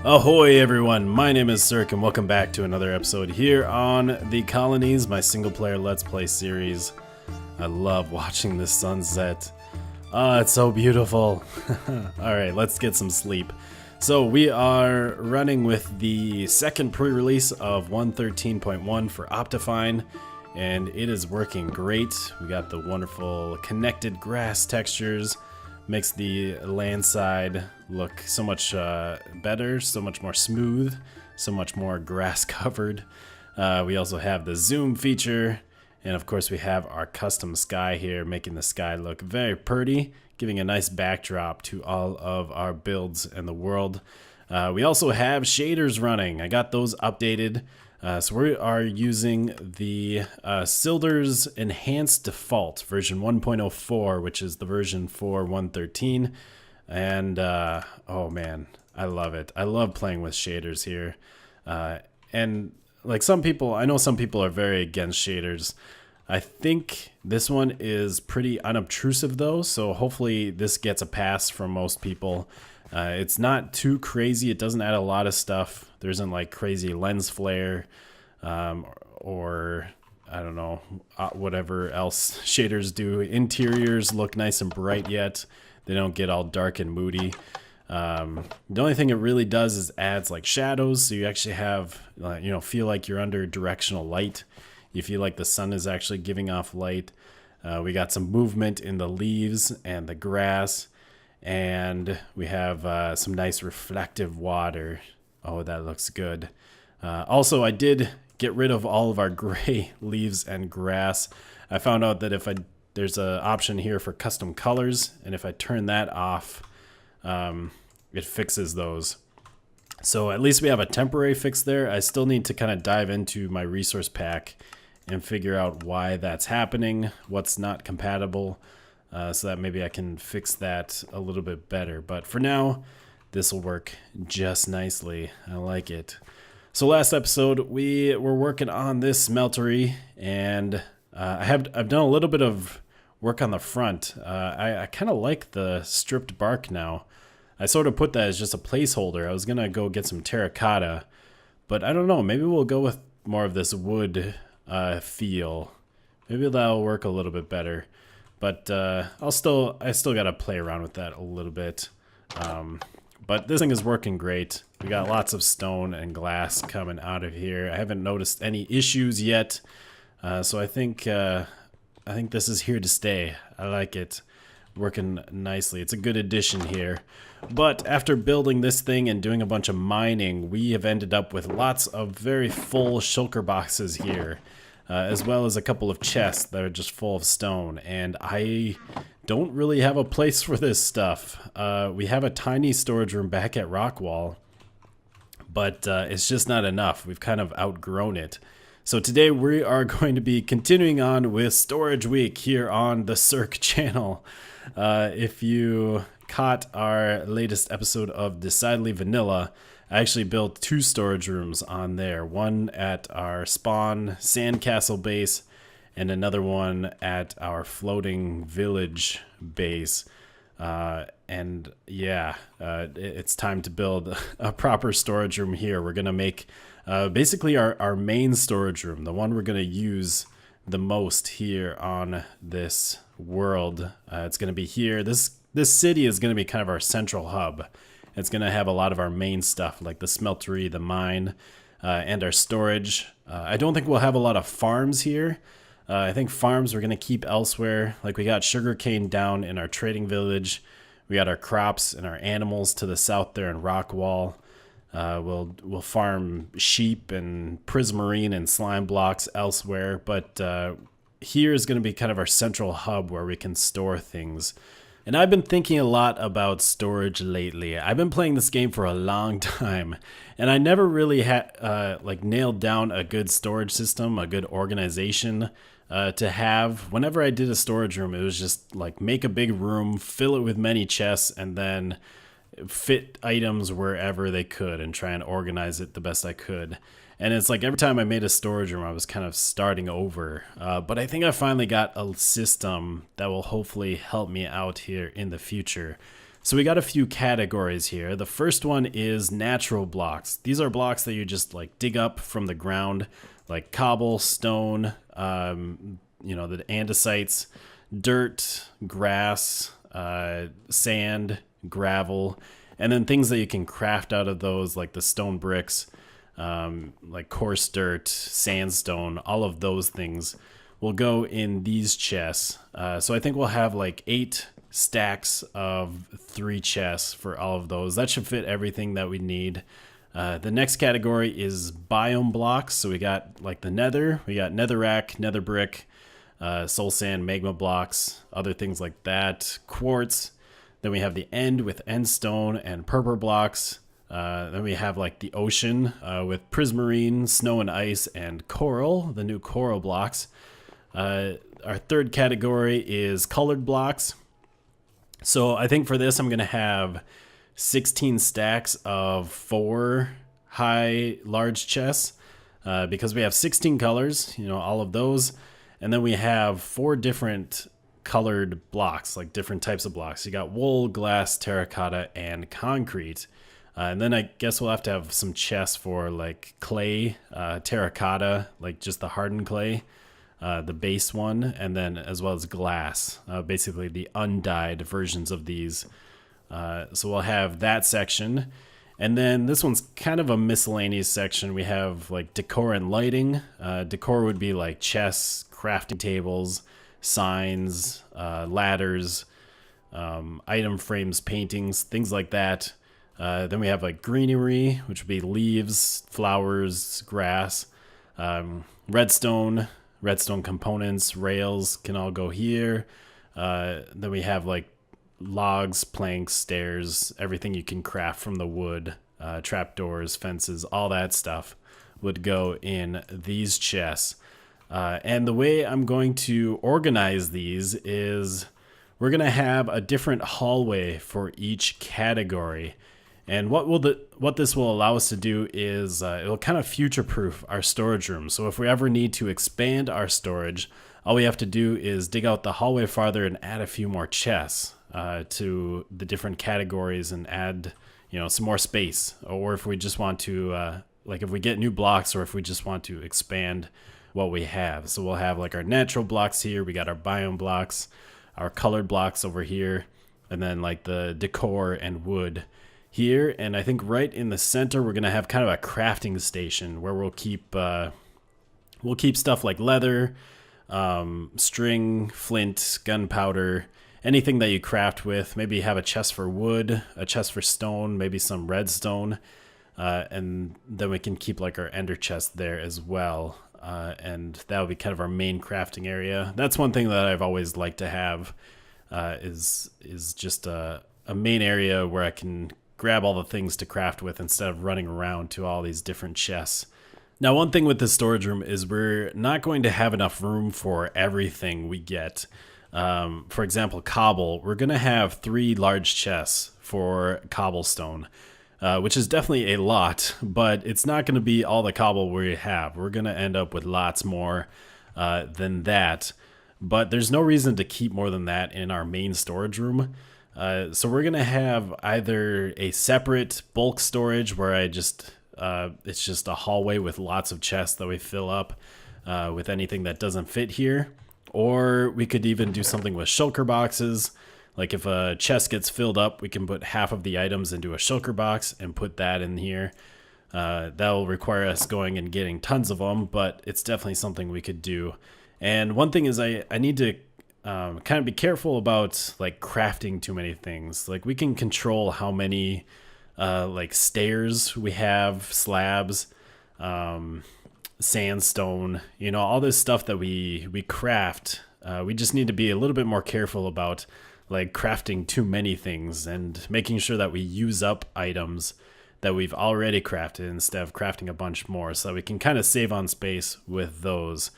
Ahoy everyone, my name is theSirhc and welcome back to another episode here on the Colonies, my single player Let's Play series. I love watching the sunset. Oh, it's so beautiful. Alright, let's get some sleep. So we are running with the second pre-release of 1.13.1 for Optifine, and it is working great. We got the wonderful connected grass textures. Makes the land side look so much better, so much more smooth, so much more grass covered. We also have the zoom feature, and of course we have our custom sky here, making the sky look very pretty, giving a nice backdrop to all of our builds in the world. We also have shaders running. I got those updated. So we are using the Sildur's Enhanced Default version 1.04, which is the version for 1.13, and oh man, I love it. I love playing with shaders here, and like some people, I know some people are very against shaders. I think this one is pretty unobtrusive though, so hopefully this gets a pass from most people. It's not too crazy. It doesn't add a lot of stuff. There isn't like crazy lens flare or I don't know, whatever else shaders do. Interiors look nice and bright yet. They don't get all dark and moody. The only thing it really does is adds like shadows, so you actually have, feel like you're under directional light. You feel like the sun is actually giving off light. We got some movement in the leaves and the grass. And we have some nice reflective water. Oh, that looks good. Also, I did get rid of all of our gray leaves and grass. I found out that there's an option here for custom colors, and if I turn that off, it fixes those. So at least we have a temporary fix there. I still need to kind of dive into my resource pack and figure out why that's happening, what's not compatible. So that maybe I can fix that a little bit better. But for now, this will work just nicely. I like it. So last episode, we were working on this smeltery, and I've done a little bit of work on the front. I kind of like the stripped bark now. I sort of put that as just a placeholder. I was going to go get some terracotta, but I don't know. Maybe we'll go with more of this wood feel. Maybe that'll work a little bit better. But I still got to play around with that a little bit. But this thing is working great. We got lots of stone and glass coming out of here. I haven't noticed any issues yet. So I think this is here to stay. I like it. Working nicely. It's a good addition here. But after building this thing and doing a bunch of mining, we have ended up with lots of very full shulker boxes here. As well as a couple of chests that are just full of stone, and I don't really have a place for this stuff. We have a tiny storage room back at Rockwall, but it's just not enough. We've kind of outgrown it. So today we are going to be continuing on with Storage Week here on the theSirhc channel. If you caught our latest episode of Decidedly Vanilla, I actually built 2 storage rooms on there. One at our spawn sandcastle base and another one at our floating village base. And yeah, it's time to build a proper storage room here. We're going to make basically our main storage room, the one we're going to use the most here on this world. It's going to be here. This city is going to be kind of our central hub. It's going to have a lot of our main stuff, like the smeltery, the mine, and our storage. I don't think we'll have a lot of farms here. I think farms we're going to keep elsewhere. Like we got sugarcane down in our trading village. We got our crops and our animals to the south there in Rockwall. We'll farm sheep and prismarine and slime blocks elsewhere. But here is going to be kind of our central hub where we can store things. And I've been thinking a lot about storage lately. I've been playing this game for a long time, and I never really had nailed down a good storage system, a good organization to have. Whenever I did a storage room, it was just like make a big room, fill it with many chests, and then fit items wherever they could and try and organize it the best I could. And it's like every time I made a storage room, I was kind of starting over. But I think I finally got a system that will hopefully help me out here in the future. So we got a few categories here. The first one is natural blocks. These are blocks that you just like dig up from the ground, like cobble, stone, the andesites, dirt, grass, sand, gravel, and then things that you can craft out of those, like the stone bricks, like coarse dirt, sandstone, all of those things will go in these chests. So I think we'll have like 8 stacks of 3 chests for all of those. That should fit everything that we need. The next category is biome blocks. So we got like the nether, we got netherrack, nether brick, soul sand, magma blocks, other things like that, quartz. Then we have the end with end stone and purple blocks. Then we have like the ocean with prismarine, snow and ice, and coral, the new coral blocks. Our third category is colored blocks. So I think for this, I'm going to have 16 stacks of 4 large chests because we have 16 colors, all of those. And then we have 4 different colored blocks, like different types of blocks. You got wool, glass, terracotta, and concrete. And then I guess we'll have to have some chests for like clay, terracotta, like just the hardened clay. The base one, and then as well as glass, basically the undyed versions of these. So we'll have that section. And then this one's kind of a miscellaneous section. We have like decor and lighting. Decor would be like chests, crafting tables, signs, ladders, item frames, paintings, things like that. Then we have like greenery, which would be leaves, flowers, grass, redstone components, rails can all go here. Then we have like logs, planks, stairs, everything you can craft from the wood, trapdoors, fences, all that stuff would go in these chests. And the way I'm going to organize these is we're going to have a different hallway for each category. And what this will allow us to do is it'll kind of future-proof our storage room. So if we ever need to expand our storage, all we have to do is dig out the hallway farther and add a few more chests to the different categories and add, some more space. Or if we just want to, if we get new blocks, or if we just want to expand what we have. So we'll have like our natural blocks here. We got our biome blocks, our colored blocks over here, and then like the decor and wood here. And I think right in the center we're gonna have kind of a crafting station where we'll keep stuff like leather, string, flint, gunpowder, anything that you craft with. Maybe have a chest for wood, a chest for stone, maybe some redstone, and then we can keep like our ender chest there as well. And that will be kind of our main crafting area. That's one thing that I've always liked to have, is just a main area where I can grab all the things to craft with instead of running around to all these different chests. Now, one thing with the storage room is we're not going to have enough room for everything we get. For example, cobble, we're going to have 3 large chests for cobblestone, which is definitely a lot, but it's not going to be all the cobble we have. We're going to end up with lots more than that, but there's no reason to keep more than that in our main storage room. So we're going to have either a separate bulk storage where it's just a hallway with lots of chests that we fill up with anything that doesn't fit here. Or we could even do something with shulker boxes. Like if a chest gets filled up, we can put half of the items into a shulker box and put that in here. That'll require us going and getting tons of them, but it's definitely something we could do. And one thing is I need to kind of be careful about like crafting too many things. Like we can control how many like stairs we have, slabs, sandstone, all this stuff that we craft. We just need to be a little bit more careful about like crafting too many things and making sure that we use up items that we've already crafted instead of crafting a bunch more, so that we can kind of save on space with those.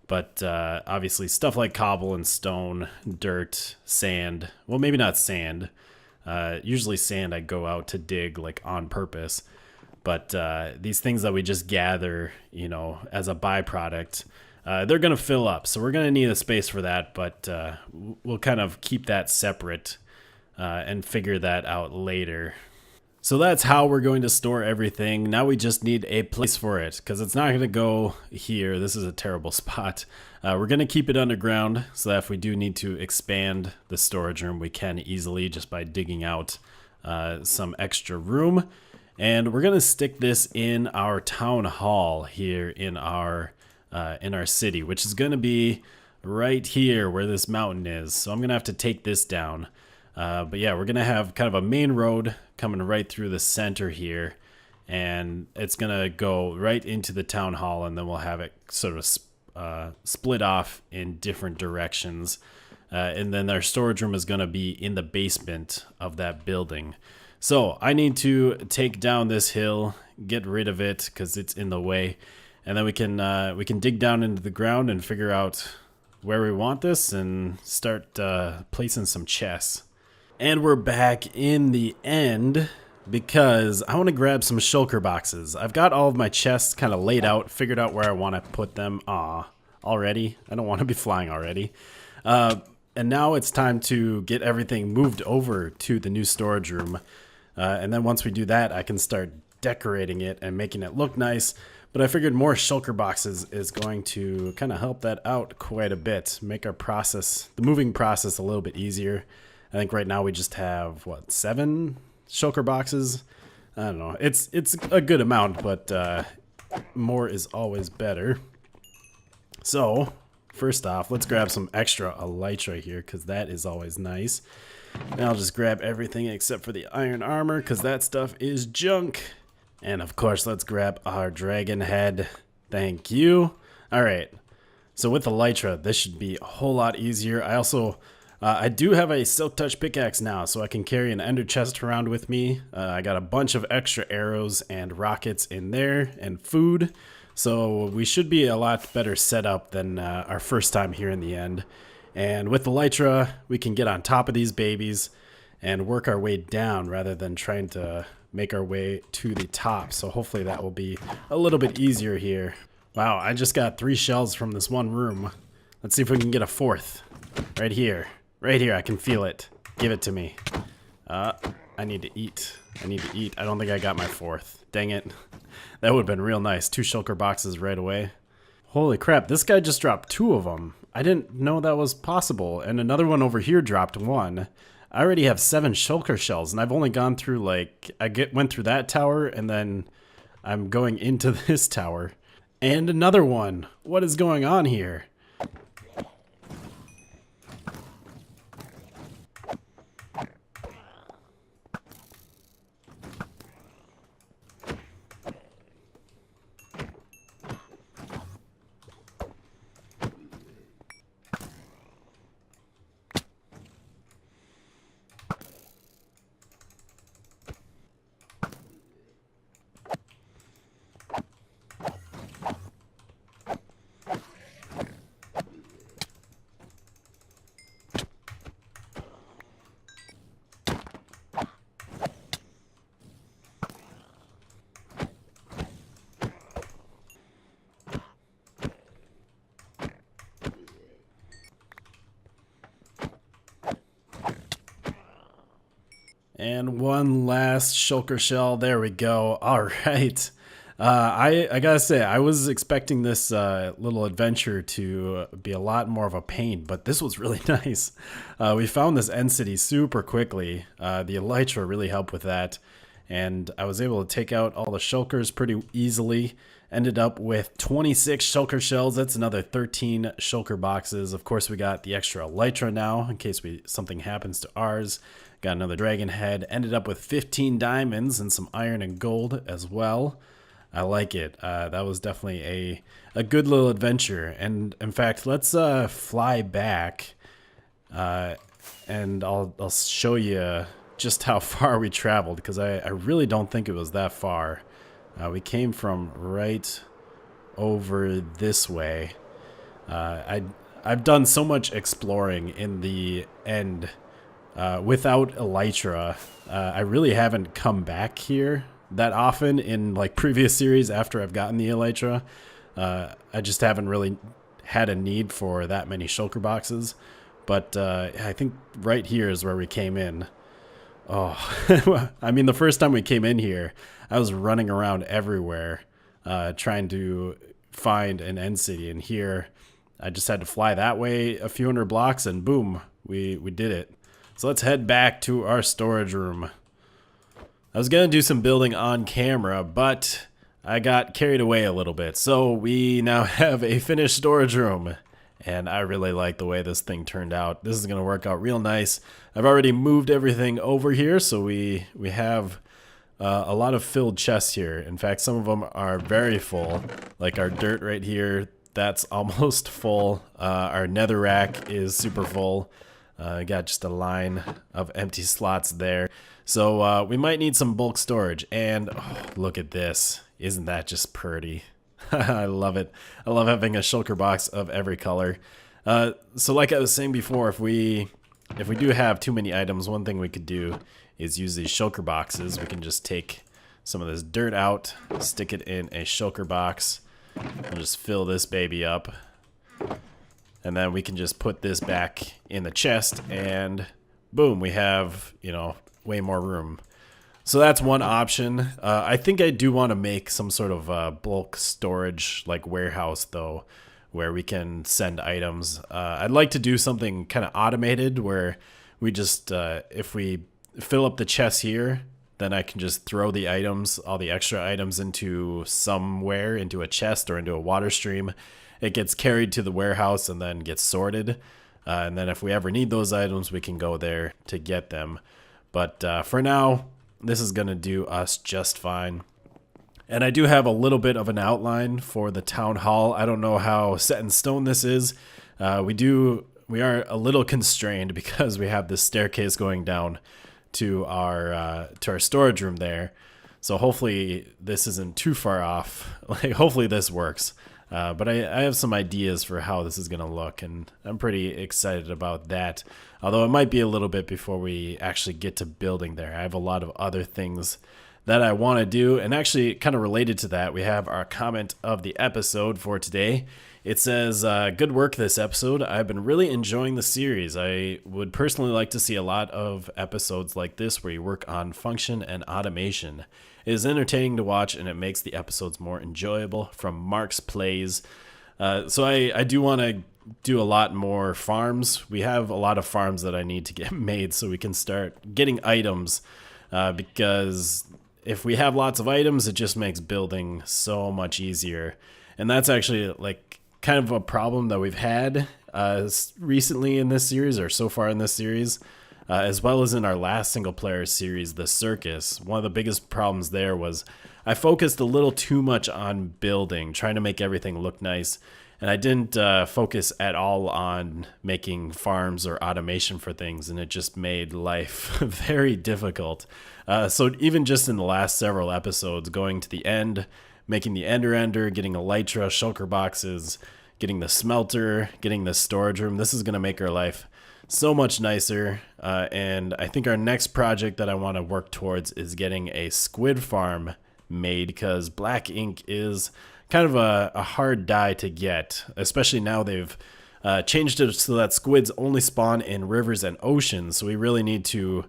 But obviously stuff like cobble and stone, dirt, sand, well, maybe not sand. Usually sand I go out to dig like on purpose. But these things that we just gather, as a byproduct, they're going to fill up. So we're going to need a space for that, but we'll kind of keep that separate and figure that out later. So that's how we're going to store everything. Now we just need a place for it, because it's not going to go here. This is a terrible spot. We're going to keep it underground so that if we do need to expand the storage room, we can easily just by digging out some extra room. And we're going to stick this in our town hall here in our city, which is going to be right here where this mountain is. So I'm going to have to take this down. But yeah, we're going to have kind of a main road coming right through the center here, and it's going to go right into the town hall, and then we'll have it sort of split off in different directions. And then our storage room is going to be in the basement of that building. So I need to take down this hill, get rid of it because it's in the way, and then we can dig down into the ground and figure out where we want this and start placing some chests. And we're back in the end because I want to grab some shulker boxes. I've got all of my chests kind of laid out, figured out where I want to put them. Already? I don't want to be flying already. And now it's time to get everything moved over to the new storage room. And then once we do that, I can start decorating it and making it look nice. But I figured more shulker boxes is going to kind of help that out quite a bit, make our process, the moving process, a little bit easier. I think right now we just have, 7 shulker boxes? I don't know. It's a good amount, but more is always better. So, first off, let's grab some extra elytra here, because that is always nice. And I'll just grab everything except for the iron armor, because that stuff is junk. And of course, let's grab our dragon head. Thank you. All right. So with elytra, this should be a whole lot easier. I do have a silk touch pickaxe now, so I can carry an ender chest around with me. I got a bunch of extra arrows and rockets in there and food. So we should be a lot better set up than our first time here in the end. And with elytra, we can get on top of these babies and work our way down rather than trying to make our way to the top. So hopefully that will be a little bit easier here. Wow, I just got 3 shells from this one room. Let's see if we can get a 4th. Right here. Right here, I can feel it. Give it to me. I need to eat. I don't think I got my 4th. Dang it. That would have been real nice. 2 shulker boxes right away. Holy crap, this guy just dropped 2 of them. I didn't know that was possible. And another one over here dropped 1. I already have 7 shulker shells, and I've only gone through, went through that tower, and then I'm going into this tower. And another one. What is going on here? And one last shulker shell. There we go. All right. I gotta say, I was expecting this little adventure to be a lot more of a pain, but this was really nice. We found this end city super quickly. The elytra really helped with that, and I was able to take out all the shulkers pretty easily. Ended up with 26 shulker shells. That's another 13 shulker boxes. Of course, we got the extra elytra now in case something happens to ours. Got another dragon head. Ended up with 15 diamonds and some iron and gold as well. I like it. That was definitely a good little adventure. And in fact, let's fly back and I'll show you just how far we traveled, because I really don't think it was that far. We came from right over this way. I've done so much exploring in the end without elytra. I really haven't come back here that often in previous series after I've gotten the elytra. I just haven't really had a need for that many shulker boxes. But I think right here is where we came in. Oh, I mean, the first time we came in here, I was running around everywhere trying to find an end city. And here, I just had to fly that way a few hundred blocks and boom, we did it. So let's head back to our storage room. I was going to do some building on camera, but I got carried away a little bit. So we now have a finished storage room. And I really like the way this thing turned out. This is going to work out real nice. I've already moved everything over here, so we have a lot of filled chests here. In fact, some of them are very full, like our dirt right here. That's almost full. Our nether rack is super full. Got just a line of empty slots there. So we might need some bulk storage. And oh, look at this. Isn't that just pretty? I love it. I love having a shulker box of every color. So like I was saying before, if we do have too many items, one thing we could do is use these shulker boxes. We can just take some of this dirt out, stick it in a shulker box, and just fill this baby up. And then we can just put this back in the chest and boom, we have, you know, way more room. So that's one option. I think I do want to make some sort of bulk storage like warehouse though, where we can send items. I'd like to do something kind of automated where we just, if we fill up the chest here, then I can just throw the items, all the extra items into somewhere, into a chest or into a water stream. It gets carried to the warehouse and then gets sorted. And then if we ever need those items, we can go there to get them. But for now, this is going to do us just fine. And I do have a little bit of an outline for the town hall. I don't know how set in stone this is. We are a little constrained because we have this staircase going down to our storage room there. So hopefully this isn't too far off. Like hopefully this works. But I have some ideas for how this is going to look, and I'm pretty excited about that. Although it might be a little bit before we actually get to building there. I have a lot of other things that I want to do, and actually kind of related to that, we have our comment of the episode for today. It says, good work this episode. I've been really enjoying the series. I would personally like to see a lot of episodes like this where you work on function and automation. It is entertaining to watch, and it makes the episodes more enjoyable. From Mark's Plays. So I do want to do a lot more farms. We have a lot of farms that I need to get made so we can start getting items. Because if we have lots of items, it just makes building so much easier. And that's actually like kind of a problem that we've had recently in this series, or so far in this series. As well as in our last single player series, theSirhc. One of the biggest problems there was I focused a little too much on building, trying to make everything look nice. And I didn't focus at all on making farms or automation for things, and it just made life very difficult. So even just in the last several episodes, going to the end, making the ender, getting elytra, shulker boxes, getting the smelter, getting the storage room, this is going to make our life so much nicer. And I think our next project that I want to work towards is getting a squid farm made, because black ink is kind of a hard dye to get, especially now they've changed it so that squids only spawn in rivers and oceans. So we really need to,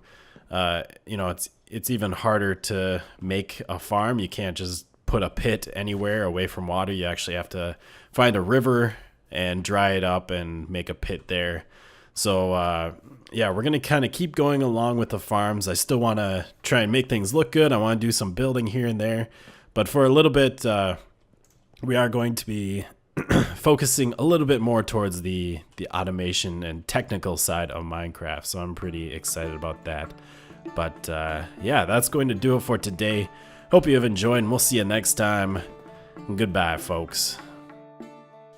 it's even harder to make a farm. You can't just put a pit anywhere away from water. You actually have to find a river and dry it up and make a pit there. So, yeah, we're going to kind of keep going along with the farms. I still want to try and make things look good. I want to do some building here and there. But for a little bit, we are going to be focusing a little bit more towards the automation and technical side of Minecraft. So I'm pretty excited about that. But, yeah, that's going to do it for today. Hope you have enjoyed, and we'll see you next time. Goodbye, folks.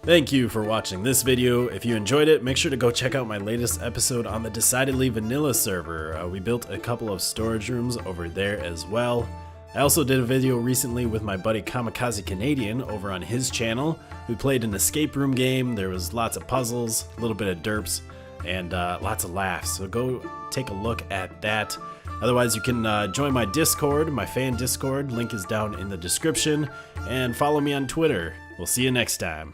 Thank you for watching this video. If you enjoyed it, make sure to go check out my latest episode on the Decidedly Vanilla server. We built a couple of storage rooms over there as well. I also did a video recently with my buddy Kamikaze Canadian over on his channel. We played an escape room game. There was lots of puzzles, a little bit of derps, and lots of laughs. So go take a look at that. Otherwise, you can join my Discord, my fan Discord. Link is down in the description. And follow me on Twitter. We'll see you next time.